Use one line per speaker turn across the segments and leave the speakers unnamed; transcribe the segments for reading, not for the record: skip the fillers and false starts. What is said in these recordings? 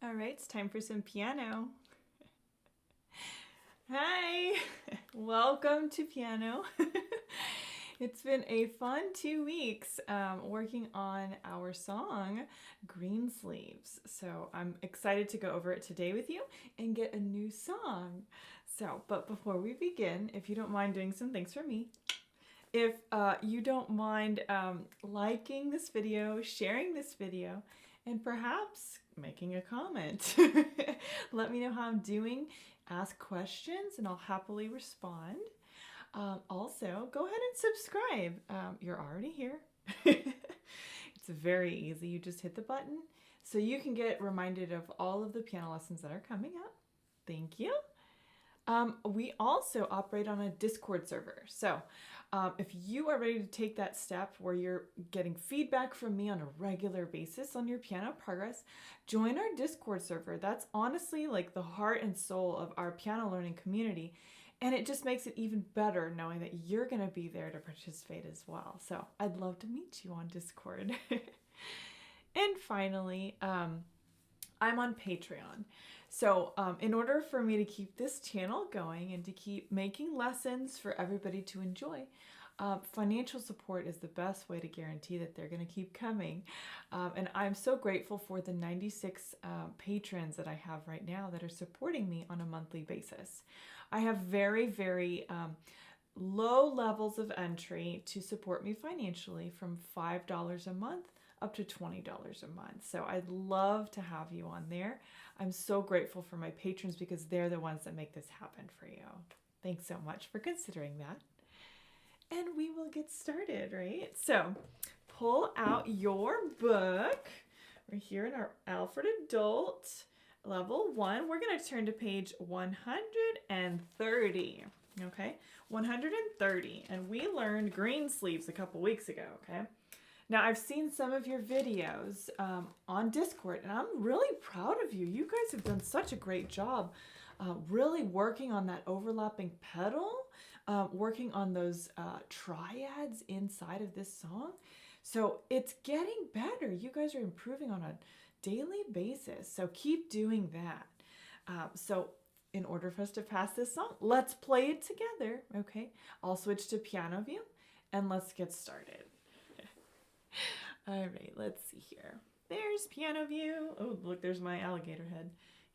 All right, it's time for some piano. Hi, welcome to piano. It's been a fun 2 weeks working on our song, Green Sleeves. So I'm excited to go over it today with you and get a new song. But before we begin, if you don't mind doing some things for me, if you don't mind liking this video, sharing this video, and perhaps making a comment. Let me know how I'm doing. Ask questions and I'll happily respond. Also, go ahead and subscribe. You're already here. It's very easy. You just hit the button so you can get reminded of all of the piano lessons that are coming up. Thank you. We also operate on a Discord server. So if you are ready to take that step where you're getting feedback from me on a regular basis on your piano progress, join our Discord server. That's honestly like the heart and soul of our piano learning community. And it just makes it even better knowing that you're going to be there to participate as well. So I'd love to meet you on Discord. And finally, I'm on Patreon. So in order for me to keep this channel going and to keep making lessons for everybody to enjoy, financial support is the best way to guarantee that they're going to keep coming. And I'm so grateful for the 96 patrons that I have right now that are supporting me on a monthly basis. I have very, very low levels of entry to support me financially, from $5 a month up to $20 a month. So I'd love to have you on there. I'm so grateful for my patrons because they're the ones that make this happen for you. Thanks so much for considering that. And we will get started, right? So pull out your book. We're here in our Alfred Adult Level 1. We're going to turn to page 130. Okay, 130. And we learned green sleeves a couple weeks ago, okay? Now, I've seen some of your videos on Discord, and I'm really proud of you. You guys have done such a great job really working on that overlapping pedal, working on those triads inside of this song. So it's getting better. You guys are improving on a daily basis. So keep doing that. So in order for us to pass this song, let's play it together, okay? I'll switch to piano view, and let's get started. All right, let's see here. There's piano view. Oh, look, there's my alligator head.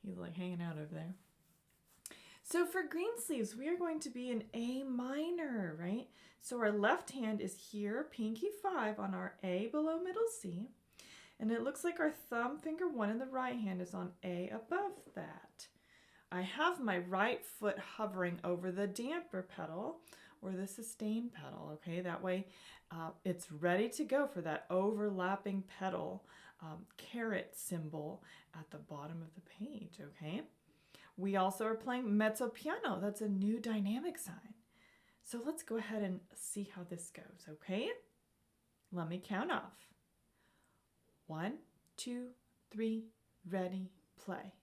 He's like hanging out over there. So for green sleeves, we are going to be in A minor, right? So our left hand is here, pinky 5 on our A below middle C. And it looks like our thumb finger 1 in the right hand is on A above that. I have my right foot hovering over the damper pedal or the sustain pedal, okay? That way it's ready to go for that overlapping pedal caret symbol at the bottom of the page, okay? We also are playing mezzo piano. That's a new dynamic sign. So let's go ahead and see how this goes, okay? Let me count off. 1, 2, 3, ready, play.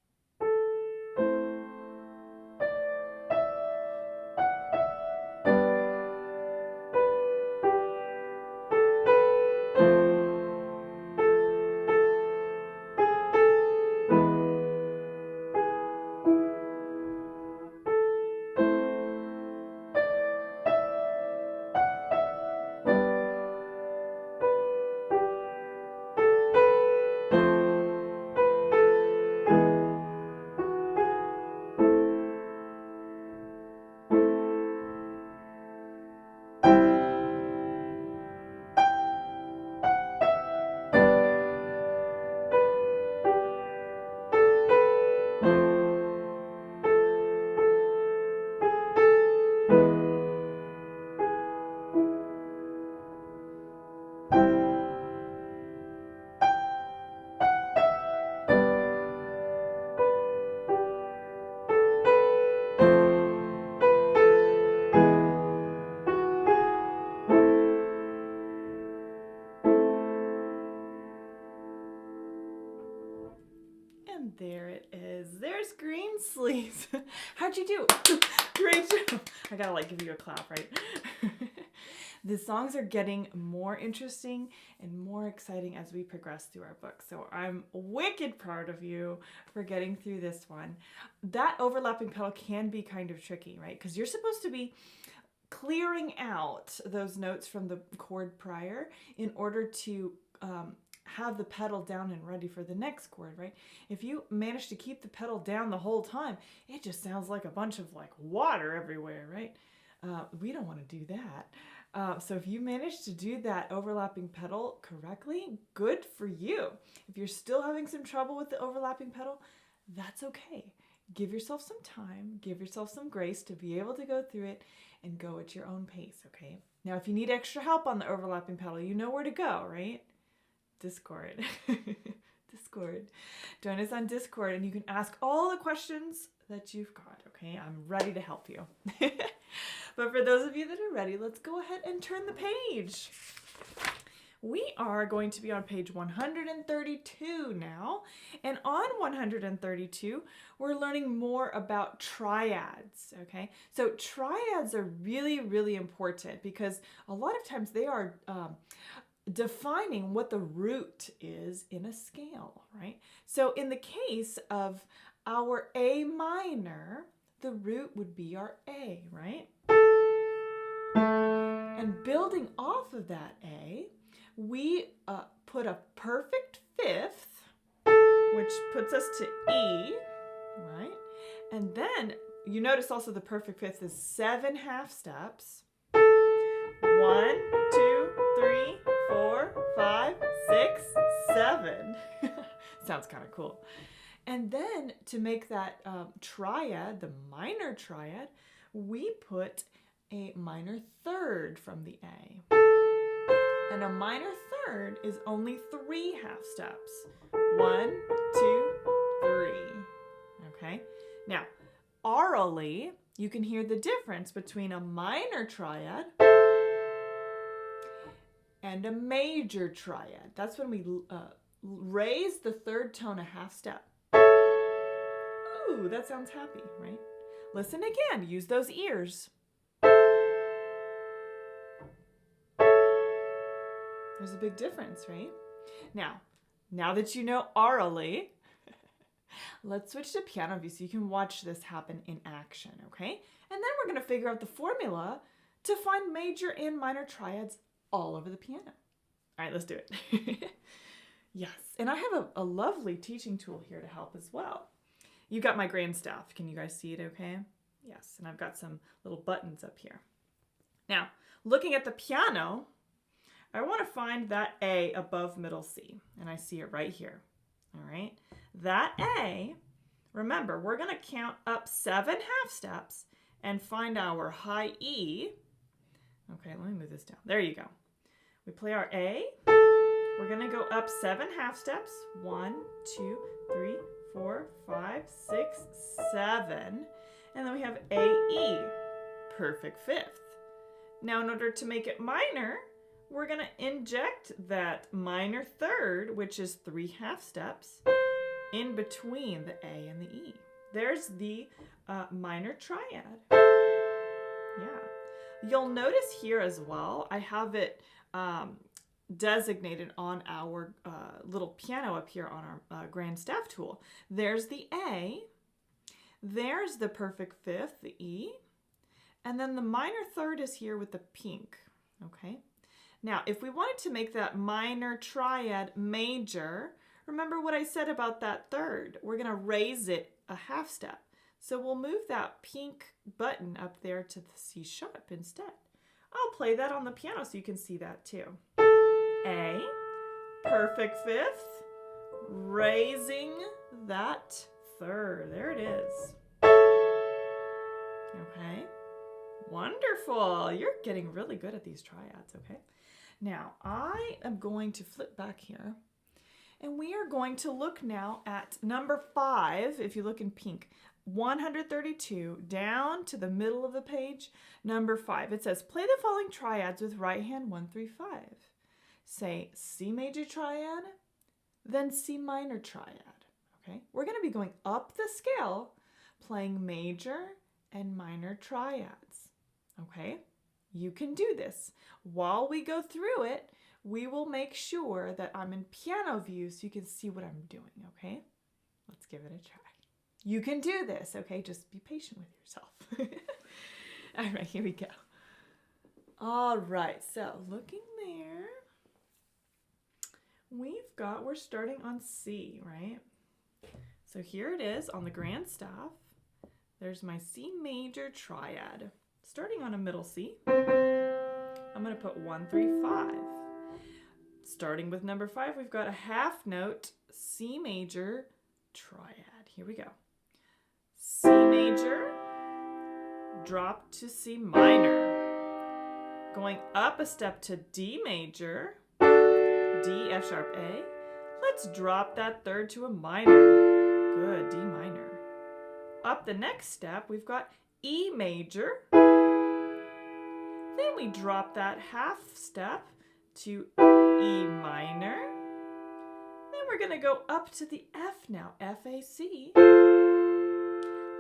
And there it is. There's green sleeves. How'd you do? Great job. I gotta like give you a clap, right? The songs are getting more interesting and more exciting as we progress through our book. So I'm wicked proud of you for getting through this one. That overlapping pedal can be kind of tricky, right? Because you're supposed to be clearing out those notes from the chord prior in order to have the pedal down and ready for the next chord, right? If you manage to keep the pedal down the whole time, it just sounds like a bunch of like water everywhere, right? We don't want to do that. So if you manage to do that overlapping pedal correctly, good for you. If you're still having some trouble with the overlapping pedal, that's okay. Give yourself some time, give yourself some grace to be able to go through it and go at your own pace, okay? Now, if you need extra help on the overlapping pedal, you know where to go, right? Discord. Discord. Join us on Discord and you can ask all the questions that you've got, okay? I'm ready to help you. But for those of you that are ready, let's go ahead and turn the page. We are going to be on page 132 now. And on 132, we're learning more about triads, okay? So triads are really, really important because a lot of times they are defining what the root is in a scale, right? So in the case of our A minor, the root would be our A, right? And building off of that A, we put a perfect fifth, which puts us to E, right? And then you notice also the perfect fifth is 7 half steps. 1, 2, 3, 4, 5, 6, 7. Sounds kind of cool. And then to make that triad, the minor triad, we put a minor third from the A. And a minor third is only 3 half steps. 1, 2, 3. Okay? Now, orally, you can hear the difference between a minor triad and a major triad. That's when we raise the third tone a half step. Ooh, that sounds happy, right? Listen again. Use those ears. There's a big difference, right? Now that you know orally, let's switch to piano view so you can watch this happen in action, okay? And then we're going to figure out the formula to find major and minor triads all over the piano. All right, let's do it. Yes, and I have a lovely teaching tool here to help as well. You got my grand staff. Can you guys see it okay? Yes, and I've got some little buttons up here. Now, looking at the piano, I want to find that A above middle C, and I see it right here. All right, that A, remember, we're going to count up 7 half steps and find our high E. Okay, let me move this down. There you go. We play our A. We're going to go up 7 half steps. 1, 2, 3, 4, 5, 6, 7. And then we have A, E, perfect fifth. Now, in order to make it minor, we're going to inject that minor third, which is 3 half steps, in between the A and the E. There's the minor triad. Yeah. You'll notice here as well, I have it designated on our little piano up here on our grand staff tool. There's the A, there's the perfect fifth, the E, and then the minor third is here with the pink, okay? Now, if we wanted to make that minor triad major, remember what I said about that third. We're going to raise it a half step. So we'll move that pink button up there to the C sharp instead. I'll play that on the piano so you can see that too. A, perfect fifth, raising that third. There it is. Okay, wonderful. You're getting really good at these triads, okay? Now, I am going to flip back here, and we are going to look now at number 5, if you look in pink, 132, down to the middle of the page, number 5. It says, play the following triads with right hand 1, 3, 5. Say C major triad, then C minor triad, okay? We're going to be going up the scale, playing major and minor triads, okay? You can do this. While we go through it, we will make sure that I'm in piano view so you can see what I'm doing, okay? Let's give it a try. You can do this, okay? Just be patient with yourself. All right, here we go. All right, so looking there, we're starting on C, right? So here it is on the grand staff. There's my C major triad. Starting on a middle C, I'm going to put 1, 3, 5. Starting with number 5, we've got a half note C major triad. Here we go. C major, drop to C minor. Going up a step to D major, D, F sharp, A. Let's drop that third to a minor. Good, D minor. Up the next step, we've got E major. Then we drop that half step to E minor. Then we're going to go up to the F now, F, A, C.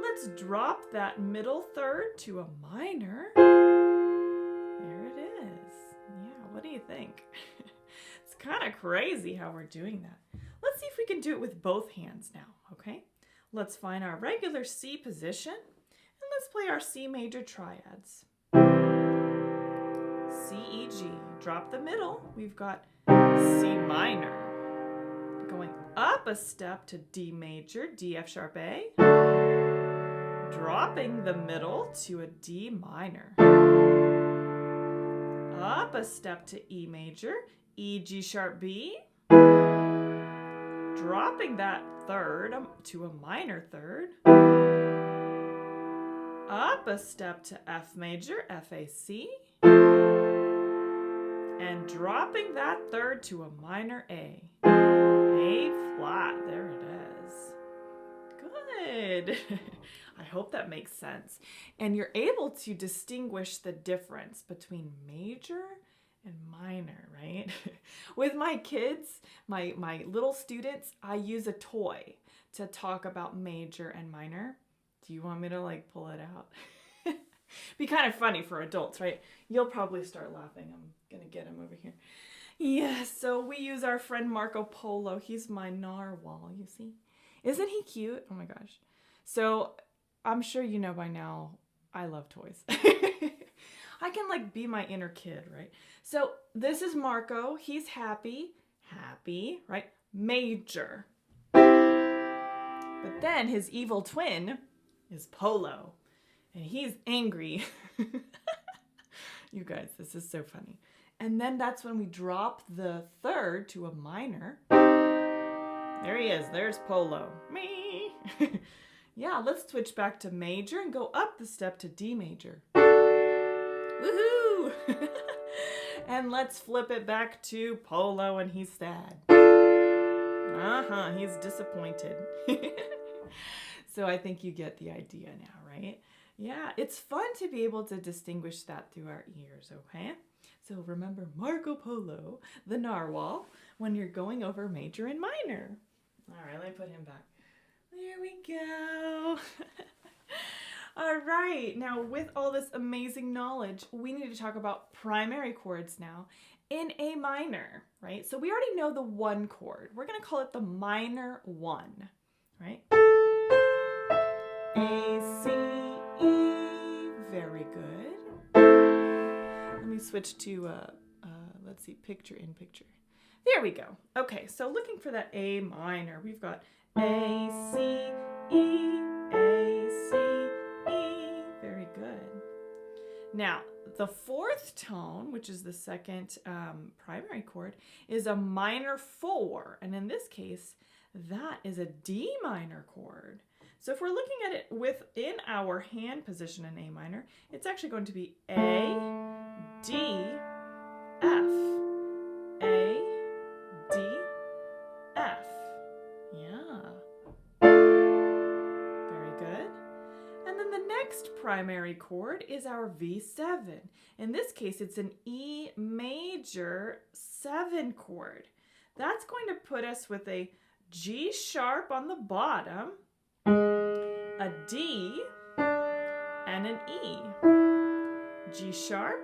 Let's drop that middle third to a minor. There it is. Yeah, what do you think? It's kind of crazy how we're doing that. Let's see if we can do it with both hands now, okay? Let's find our regular C position, and let's play our C major triads. C, E, G. Drop the middle. We've got C minor. Going up a step to D major, D, F sharp, A. Dropping the middle to a D minor. Up a step to E major, E, G sharp, B. Dropping that third to a minor third. Up a step to F major, F, A, C. And dropping that third to a minor A. A flat, there it is. Good. I hope that makes sense. And you're able to distinguish the difference between major and minor, right? With my kids, my little students, I use a toy to talk about major and minor. Do you want me to like pull it out? Be kind of funny for adults, right? You'll probably start laughing. I'm gonna get him over here. Yeah, so we use our friend Marco Polo. He's my narwhal, you see? Isn't he cute? Oh my gosh. So I'm sure you know by now, I love toys. I can like be my inner kid, right? So this is Marco. He's happy, right? Major. But then his evil twin is Polo. And he's angry. You guys, this is so funny. And then that's when we drop the third to a minor. There he is. There's Polo. Me. Yeah, let's switch back to major and go up the step to D major. Woohoo! And let's flip it back to Polo and he's sad. He's disappointed. So I think you get the idea now, right? Yeah, it's fun to be able to distinguish that through our ears, okay? So remember Marco Polo, the narwhal, when you're going over major and minor. All right, let me put him back. There we go. All right, now with all this amazing knowledge, we need to talk about primary chords now in A minor, right? So we already know the 1 chord. We're going to call it the minor 1, right? A, C, E, very good. Let me switch to, let's see, picture in picture. There we go. Okay, so looking for that A minor, we've got A, C, E, A, C, E. Very good. Now, the 4th tone, which is the 2nd primary chord, is a minor 4. And in this case, that is a D minor chord. So if we're looking at it within our hand position in A minor, it's actually going to be A, D, F. A, D, F. Yeah. Very good. And then the next primary chord is our V7. In this case, it's an E major 7 chord. That's going to put us with a G sharp on the bottom, a D, and an E. G sharp,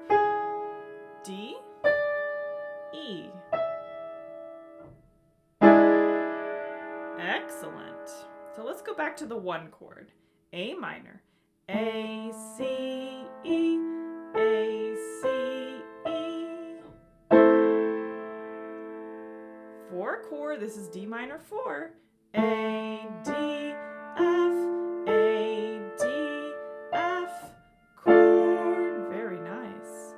D, E. Excellent. So let's go back to the one chord. A minor. A, C, E, A, C, E. 4 chord, this is D minor 4. A, D, F, A, D, F, chord. Very nice.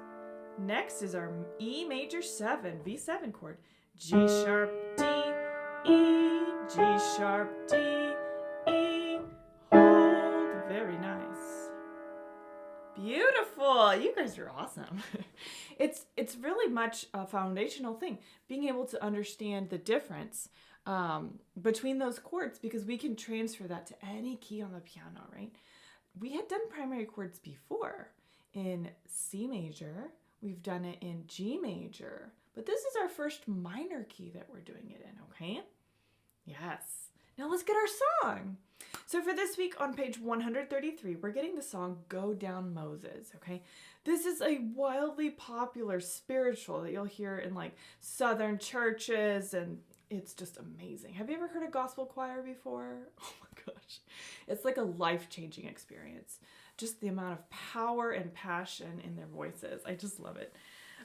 Next is our E major 7, V7 chord. G sharp, D, E, G sharp, D, E, hold. Very nice. Beautiful. You guys are awesome. It's really much a foundational thing, being able to understand the difference between those chords, because we can transfer that to any key on the piano, right? We had done primary chords before in C major. We've done it in G major, but this is our first minor key that we're doing it in, okay? Yes. Now let's get our song. So for this week on page 133, we're getting the song Go Down Moses, okay? This is a wildly popular spiritual that you'll hear in like Southern churches, and it's just amazing. Have you ever heard a gospel choir before? Oh my gosh. It's like a life-changing experience. Just the amount of power and passion in their voices. I just love it.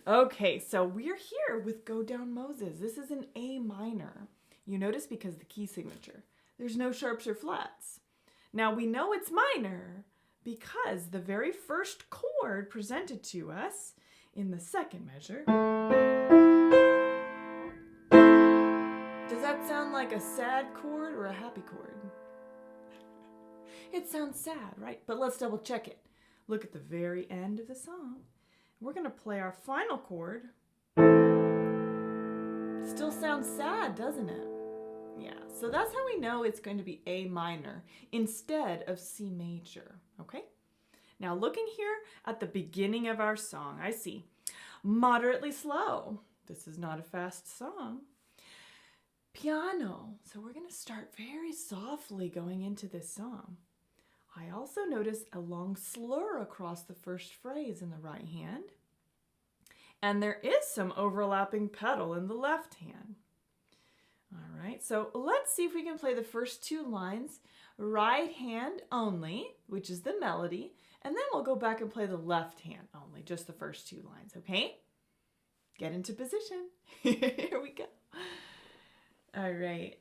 Okay, so we're here with Go Down Moses. This is an A minor. You notice because of the key signature. There's no sharps or flats. Now we know it's minor because the very first chord presented to us in the second measure. Does that sound like a sad chord or a happy chord? It sounds sad, right? But let's double check it. Look at the very end of the song. We're going to play our final chord. Still sounds sad, doesn't it? Yeah, so that's how we know it's going to be A minor instead of C major, okay? Now looking here at the beginning of our song, I see moderately slow. This is not a fast song. Piano, so we're going to start very softly going into this song. I also notice a long slur across the first phrase in the right hand, and there is some overlapping pedal in the left hand. All right, so let's see if we can play the first 2 lines right hand only, which is the melody, and then we'll go back and play the left hand only, just the first 2 lines, okay? Get into position. Here we go. All right.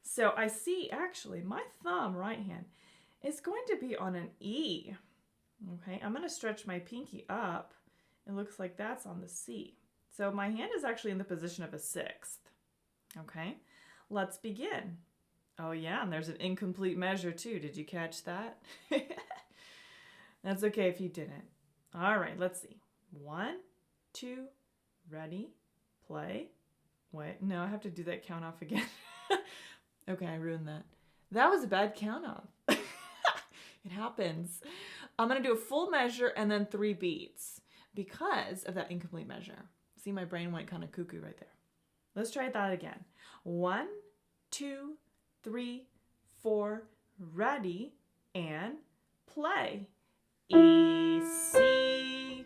So I see actually my thumb, right hand, is going to be on an E. Okay, I'm going to stretch my pinky up. It looks like that's on the C. So my hand is actually in the position of a 6th. Okay, let's begin. Oh yeah, and there's an incomplete measure too. Did you catch that? That's okay if you didn't. All right, let's see. 1, 2, ready, play. Wait, no, I have to do that count off again. Okay, I ruined that. That was a bad count off. It happens. I'm going to do a full measure and then 3 beats because of that incomplete measure. See, my brain went kind of cuckoo right there. Let's try that again. 1, 2, 3, 4, ready, and play. E, C,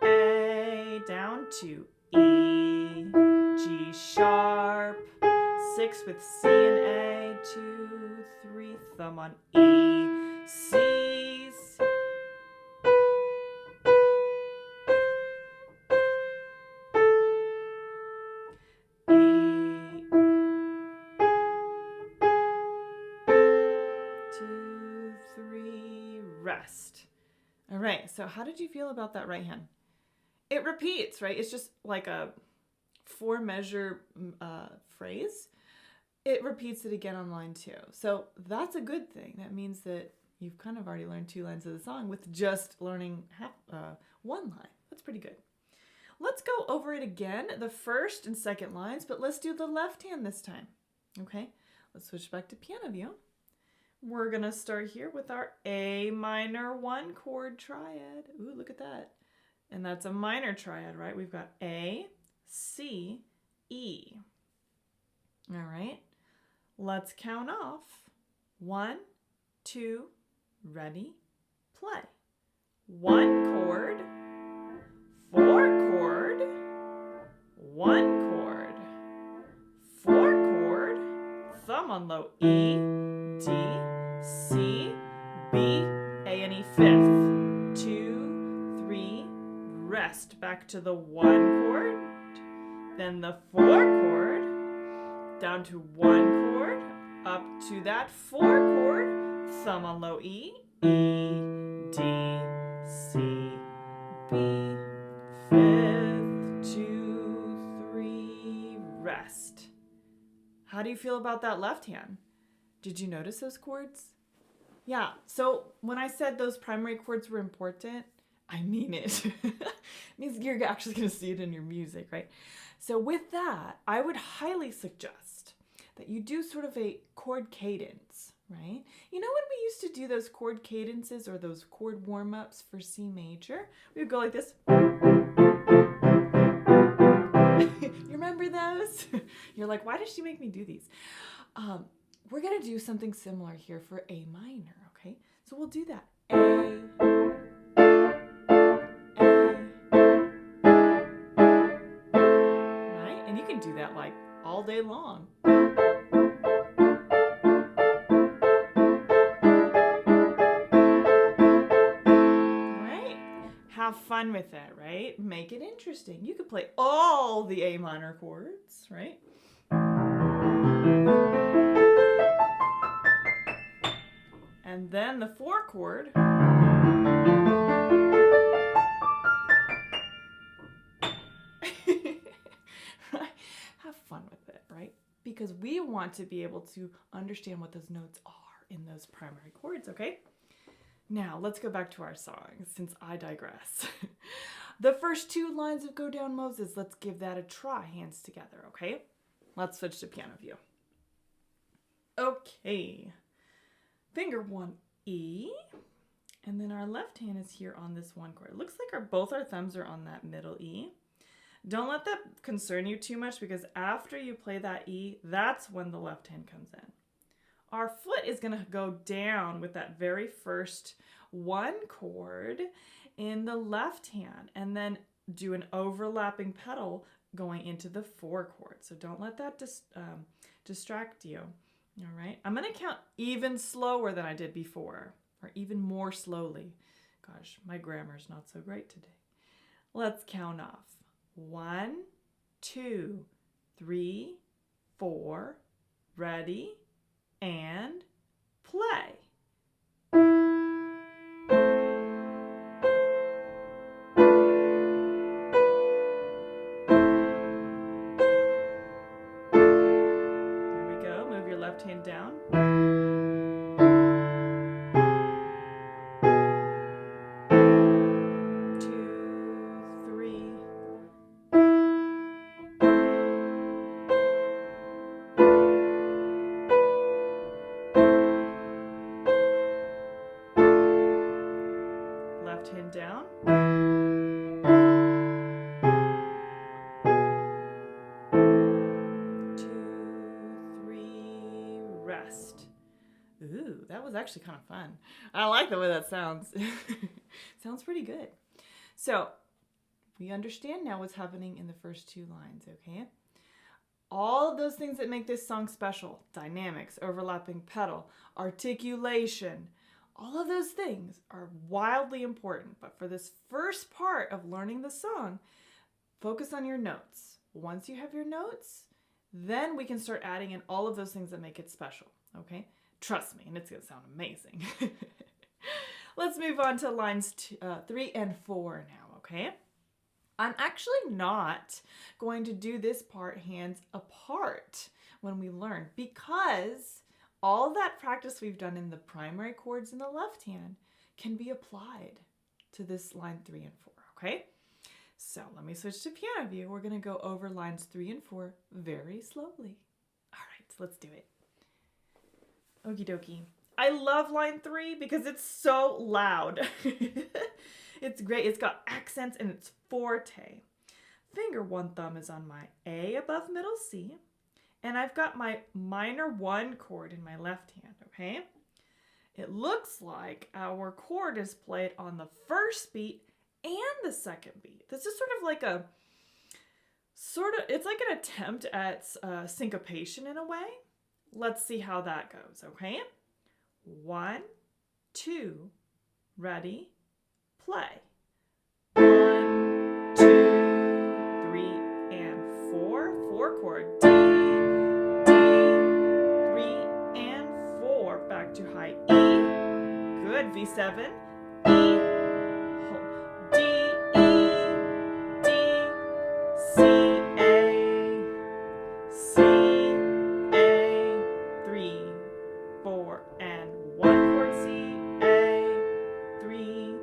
A, down to E, G sharp, 6 with C and A, 2, 3, thumb on E, C, C. Rest. All right, so how did you feel about that right hand? It repeats, right? It's just like a 4 measure phrase. It repeats it again on line 2. So that's a good thing. That means that you've kind of already learned 2 lines of the song with just learning 1 line. That's pretty good. Let's go over it again, the first and second lines, but let's do the left hand this time. Okay, let's switch back to piano view. We're going to start here with our A minor 1 chord triad. Ooh, look at that. And that's a minor triad, right? We've got A, C, E. All right. Let's count off. 1, 2, ready, play. 1 chord, 4 chord, 1 chord, 4 chord, thumb on low, E, D, C, B, A and E fifth, 2, 3, rest, back to the 1 chord, then the 4 chord, down to 1 chord, up to that 4 chord, thumb on low, E, E, D, C, B, fifth, 2, 3, rest. How do you feel about that left hand? Did you notice those chords? Yeah, so when I said those primary chords were important, I mean it. It means you're actually going to see it in your music, right? So with that, I would highly suggest that you do sort of a chord cadence, right? You know when we used to do those chord cadences or those chord warm-ups for C major? We would go like this. You remember those? You're like, why does she make me do these? We're going to do something similar here for A minor, okay? So we'll do that. A, right? And you can do that like all day long. Right? Have fun with it, right? Make it interesting. You could play all the A minor chords, right? And then the 4 chord. Have fun with it, right? Because we want to be able to understand what those notes are in those primary chords, okay? Now, let's go back to our song, since I digress. The first 2 lines of Go Down Moses, let's give that a try, hands together, okay? Let's switch to piano view. Okay. Finger 1, E, and then our left hand is here on this 1 chord. It looks like both our thumbs are on that middle E. Don't let that concern you too much because after you play that E, that's when the left hand comes in. Our foot is going to go down with that very first 1 chord in the left hand and then do an overlapping pedal going into the 4 chord. So don't let that distract you. All right, I'm going to count even slower than I did before, or even more slowly. Gosh, my grammar's not so great today. Let's count off. 1, 2, 3, 4, ready, and play. Left hand down. 2, 3. Left hand down. 2, 3, rest. Ooh, that was actually kind of fun. I like the way that sounds. Sounds pretty good. So we understand now what's happening in the first 2 lines, okay? All of those things that make this song special, dynamics, overlapping pedal, articulation, all of those things are wildly important. But for this first part of learning the song, focus on your notes. Once you have your notes, then we can start adding in all of those things that make it special, okay? Trust me, and it's going to sound amazing. Let's move on to lines 3 and 4 now, okay? I'm actually not going to do this part hands apart when we learn because all that practice we've done in the primary chords in the left hand can be applied to this line 3 and 4, okay? So let me switch to piano view. We're going to go over lines 3 and 4 very slowly. All right, so let's do it. Okie dokie. I love line 3 because it's so loud. It's great. It's got accents and it's forte. Finger 1 thumb is on my A above middle C. And I've got my minor 1 chord in my left hand, okay? it looks like our chord is played on the first beat and the second beat. This is it's like an attempt at syncopation in a way. Let's see how that goes, okay? 1, 2, ready, play. 1, 2, 3, and 4. 4 chord. D, D, 3, and 4. Back to high E. Good. V7. E. D, E, D, C, A, C, A, 3, 4, and 1 chord C, A, 3,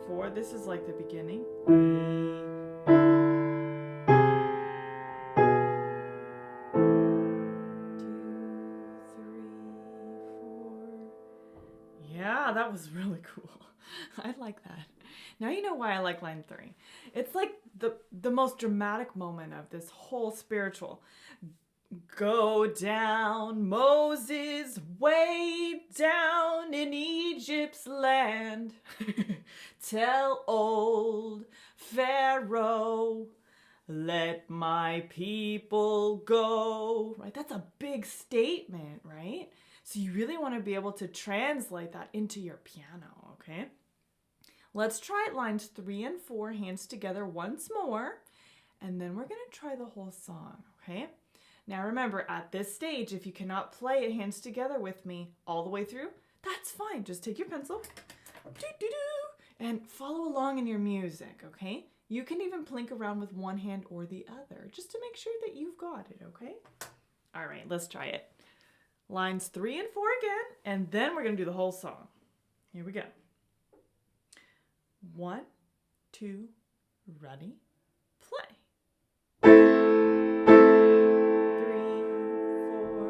4. This is like the beginning. E. 2, 3, 4. Yeah, that was really cool. I like that. Now you know why I like line 3. It's like the most dramatic moment of this whole spiritual. Go down, Moses, way down in Egypt's land. Tell old Pharaoh, let my people go. Right? That's a big statement, right? So you really want to be able to translate that into your piano, okay? Let's try lines 3 and 4, hands together once more, and then we're going to try the whole song, okay? Now remember, at this stage, if you cannot play it hands together with me all the way through, that's fine. Just take your pencil and follow along in your music, okay? You can even plink around with one hand or the other, just to make sure that you've got it, okay? All right, let's try it. Lines 3 and 4 again, and then we're going to do the whole song. Here we go. 1, 2, ready, play. 3, 4,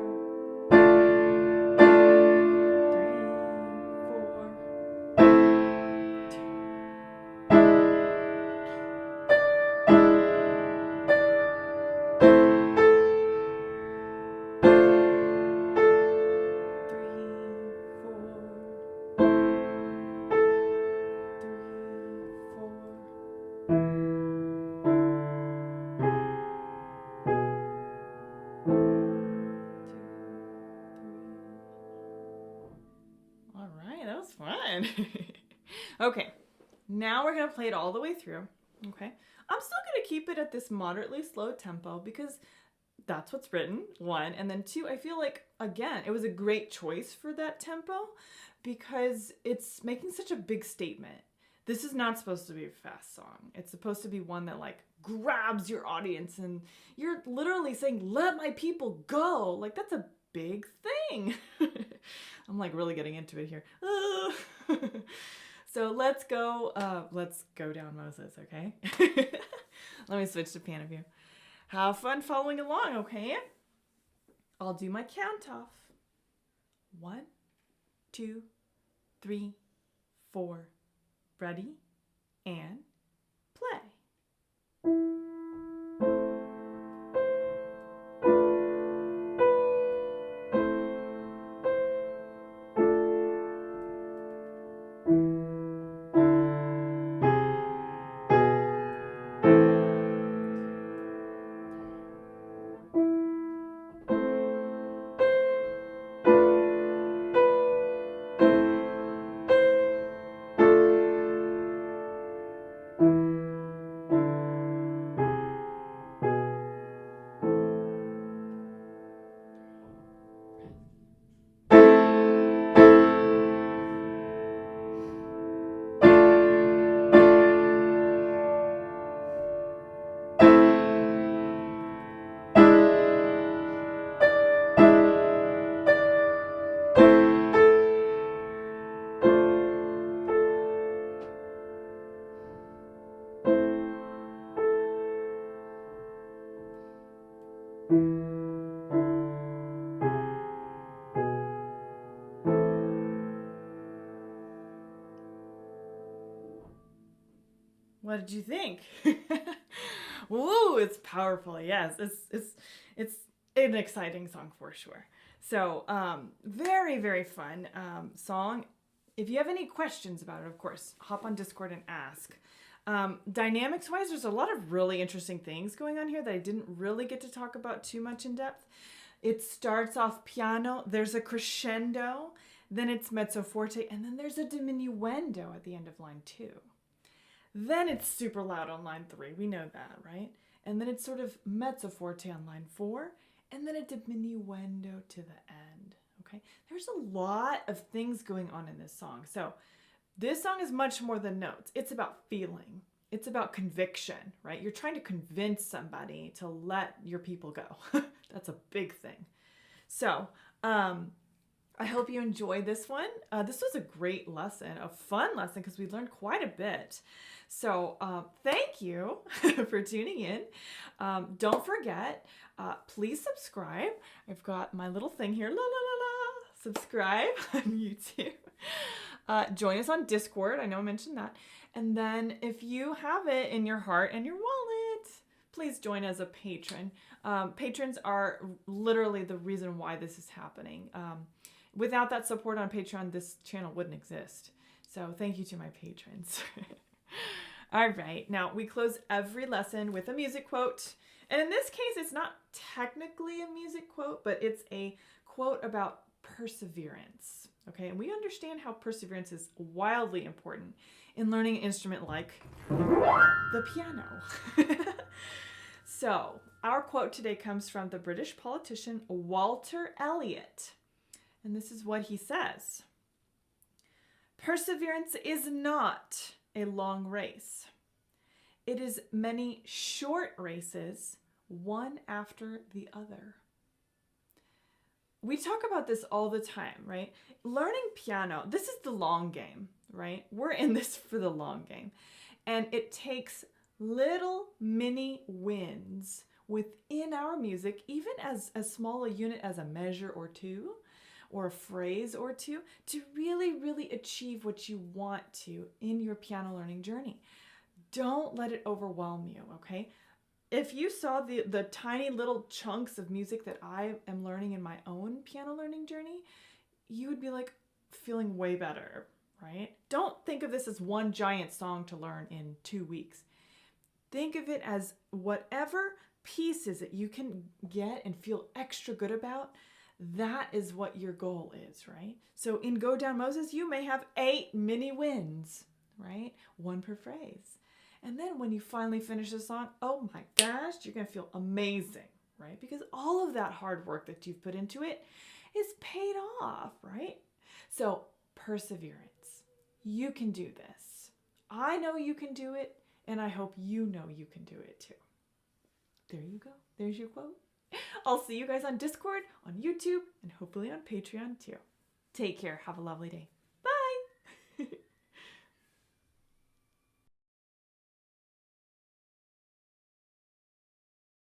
All right, that was fun. Okay, now we're going to play it all the way through, okay? I'm still going to keep it at this moderately slow tempo because that's what's written, 1. And then 2, I feel like, again, it was a great choice for that tempo because it's making such a big statement. This is not supposed to be a fast song. It's supposed to be one that like grabs your audience and you're literally saying, let my people go. Like that's a big thing. I'm like really getting into it here. So let's go down Moses, okay? Let me switch to piano view. Have fun following along, okay? I'll do my count off. 1, 2, 3, 4. Ready? And play. What did you think? Ooh, it's powerful. Yes, it's an exciting song for sure. So very, very fun song. If you have any questions about it, of course, hop on Discord and ask. Dynamics wise, there's a lot of really interesting things going on here that I didn't really get to talk about too much in depth. It starts off piano, there's a crescendo, then it's mezzo forte, and then there's a diminuendo at the end of line 2. Then it's super loud on line 3, we know that, right? And then it's sort of mezzo forte on line 4, and then a diminuendo to the end, okay? There's a lot of things going on in this song. So this song is much more than notes. It's about feeling. It's about conviction, right? You're trying to convince somebody to let your people go. That's a big thing. So I hope you enjoyed this one. This was a great lesson, a fun lesson, because we learned quite a bit. So thank you for tuning in. Don't forget, please subscribe. I've got my little thing here, la la la la, subscribe on YouTube. Join us on Discord. I know I mentioned that. And then if you have it in your heart and your wallet, please join as a patron. Patrons are literally the reason why this is happening. Without that support on Patreon, this channel wouldn't exist. So thank you to my patrons. All right, now we close every lesson with a music quote. And in this case, it's not technically a music quote, but it's a quote about perseverance. Okay, and we understand how perseverance is wildly important in learning an instrument like the piano. So, our quote today comes from the British politician Walter Elliot. And this is what he says. Perseverance is not a long race. It is many short races, one after the other. We talk about this all the time, right? Learning piano, this is the long game, right? We're in this for the long game. And it takes little mini wins within our music, even as small a unit as a measure or two, or a phrase or two, to really, really achieve what you want to in your piano learning journey. Don't let it overwhelm you, okay? If you saw the tiny little chunks of music that I am learning in my own piano learning journey, you would be like feeling way better, right? Don't think of this as one giant song to learn in 2 weeks. Think of it as whatever pieces that you can get and feel extra good about, that is what your goal is, right? So in Go Down Moses, you may have 8 mini wins, right? 1 per phrase. And then when you finally finish the song, oh my gosh, you're going to feel amazing, right? Because all of that hard work that you've put into it is paid off, right? So perseverance. You can do this. I know you can do it, and I hope you know you can do it too. There you go. There's your quote. I'll see you guys on Discord, on YouTube, and hopefully on Patreon too. Take care. Have a lovely day.